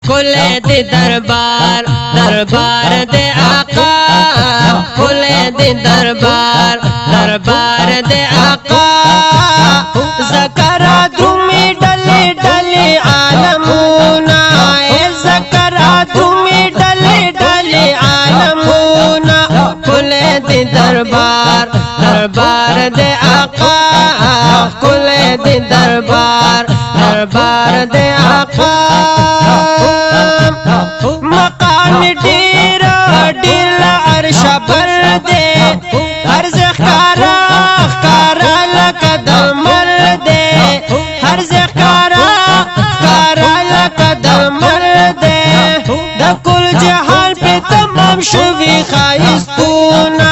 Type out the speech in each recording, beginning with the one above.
खुले दे दरबार दरबार दे आका खुले दे दरबार दरबार दे आका ज़करा धूमी डले डले आलमूना ज़करा धूमी डले डले आलमूना खुले दे दरबार दरबार दे आका खुले दे दरबार दरबार दे आका मकाम ढेर ढेर अर्श भर दे हर ज़खारा खारा लकदम मर दे हर ज़खारा खारा लकदम मर दे द कुल जहान पे तमाम शुवी खाइस्तूना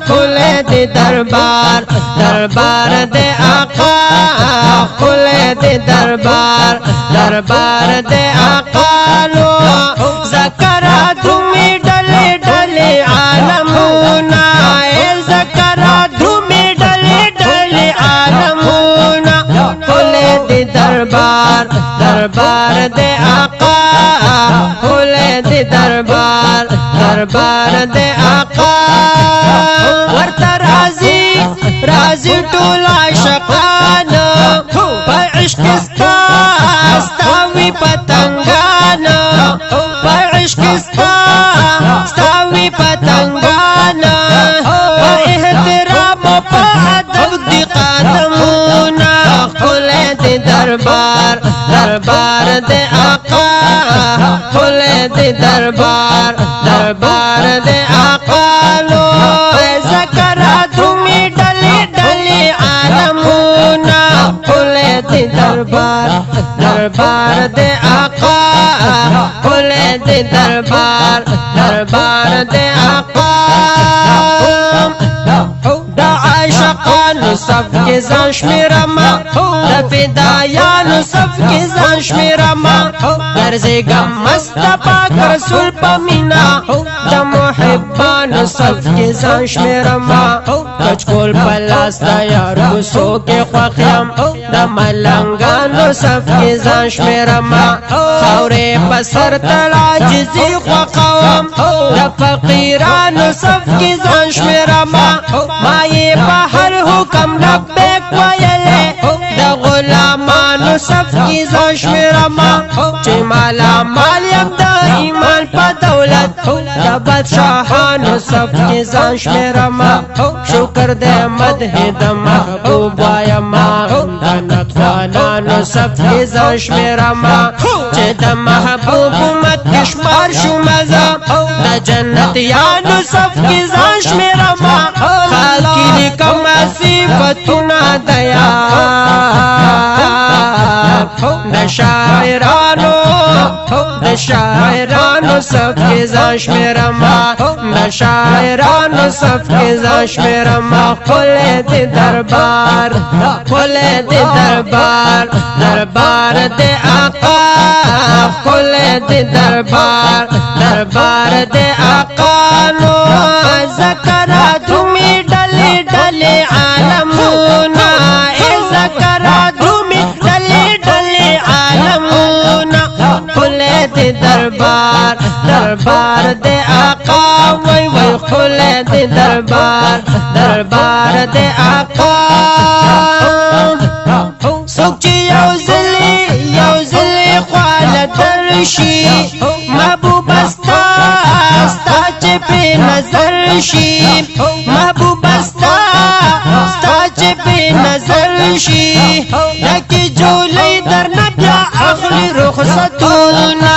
खुले दे दरबार दरबार दे आका खुले दे दरबार दरबार दे आका लो ज़करा धूमी डले डले आलमूना ज़करा धूमी डले डले आलमूना खुले दे दरबार दरबार दे आका खुले दे दरबार दरबार दे आका वर्ता राजी राजी टोला शकान पर इश्क स्तावी पतंगाना पर इश्क स्तावी पतंगाना पर एहतराम पर अदब दी कदमूना खुले दे दरबार दरबार दे आका खुले दे दरबार दरबार दे आका लो ज़करा धूमी डले डले आलमूना खुले दे दरबार दरबार दे आका खुले दे दरबार दरबार दे आका दा आशिकान सब के ज़ाश मेरमा दा फिदायान सब के ज़ाश मेरमा दर्ज़े गम मुस्तफा रसूल पमीना दा मुहिब्बान सब के ज़ाश मेरमा कचकोल पलास दा यार गुसो के ख्वाखियम दा मलंगान सब के ज़ाश मेरमा खौरे पसर तलाजिज़ी ख्वाखवम दा फकीरान सब के ज़ाश मेरमा माये बहर हुकम लब्बैक वयले दा गुलामान सब की ज़ाश मेरमा चे माला माल यमदा ईमान पा दौलत दा बादशाहान सब की ज़ाश मेरमा शुक्र दे मदह दा महबूब आयमा दा नतवानान सब की ज़ाश मेरमा चे दा महबूब उम्मत कश्मार शुमजा दा जन्नत यान सब की ज़ाश मेरमा खाकी लिकम सिफतुना दया शायरानो सब के ज़ाश मेरमा शायरानो सब के ज़ाश मेरमा खुले दे दरबार खुले दे दरबार दरबार दे आका खुले दे दरबार दरबार दे आका नो ज़करा धूमी डले डले आलमूना ज़करा धूमी डले डले आलमूना खुले दे दरबार दरबार दे आका वही वही खुले दे दरबार दरबार दे आका सोची यौज़ली ख्वाल दर्शी महबूब अस्ता चे पे नजर शी महबूब अस्ता चे पे नजर शी लकी जोली दर नब्या अखली रुखसतूना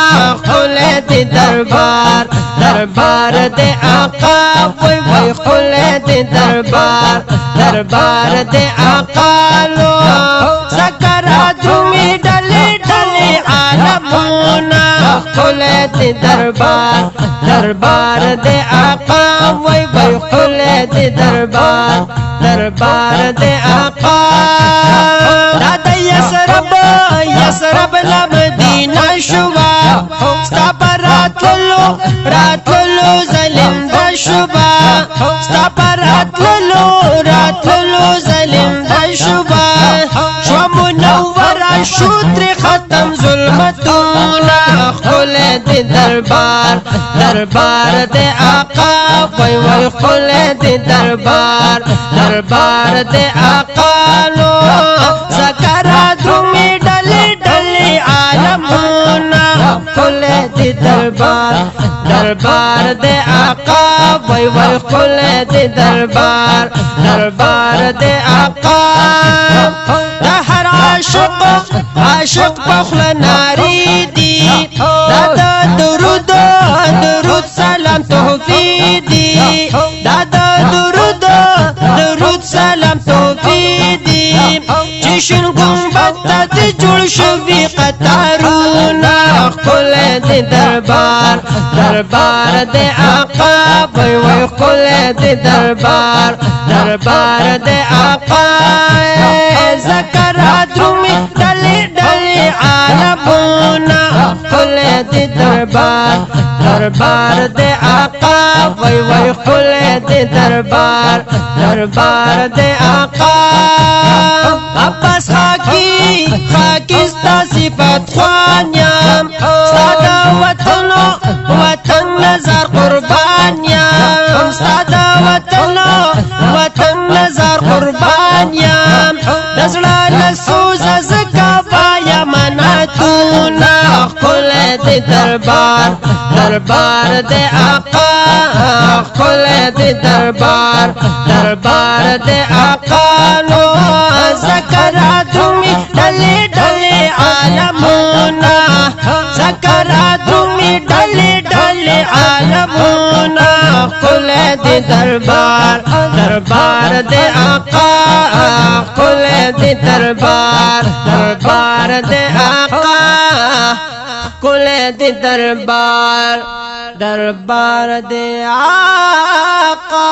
खुले दे दरबार दरबार दे आका वही वही खुले दे दरबार दरबार दे आका लो ज़करा धूमी डले डले आलमूना खुले दे दरबार दरबार दे आका वही वही खुले दे दरबार दरबार दे आका दादा यसरब ला मदीना शुबा स्तापा रात लो ज़लिंदा शुबा स्तापा रात लो ज़लिंदा शुबा शो मुनव्वरा शूत्र खत्म जुल्मतूना خل دي دربار دربار دي آقا وای وای خل دي دربار دربار دي آقا نو زکرا درومی ڈلی ڈلی عالمونا خل دي دربار دربار دي آقا وای وای خل دي دربار دربار دي آقا دا هر عاشق بخل ناری دی دا درود درود سلام توفیدی دا درود سلام توفیدی چشن گنبت دی جوړ شوی قطارونا خل دی دربار دربار دی آقا وای وای خل دی دربار دربار دی آقا زکرا درومی ڈلی ڈلی عالمونا خل دی دربار دربار دی آقا وای وای خل دی دربار دربار دی آقا عباس خاکی ستا صفت خوانیم ستا دا وطن نظر قربانیم ستا دا وطن نظر قربانیم دزړه لسوز زکا پایا مناتونا خل دی دربار دربار دی آقا خل دی دربار دربار دی آقا نو زکرا درومی ڈلی ڈلی عالمونا زکرا درومی ڈلی ڈلی عالمونا خل دی دربار دربار دی آقا خل دی دربار دربار دی آقا خل دی دربار دربار دی آقا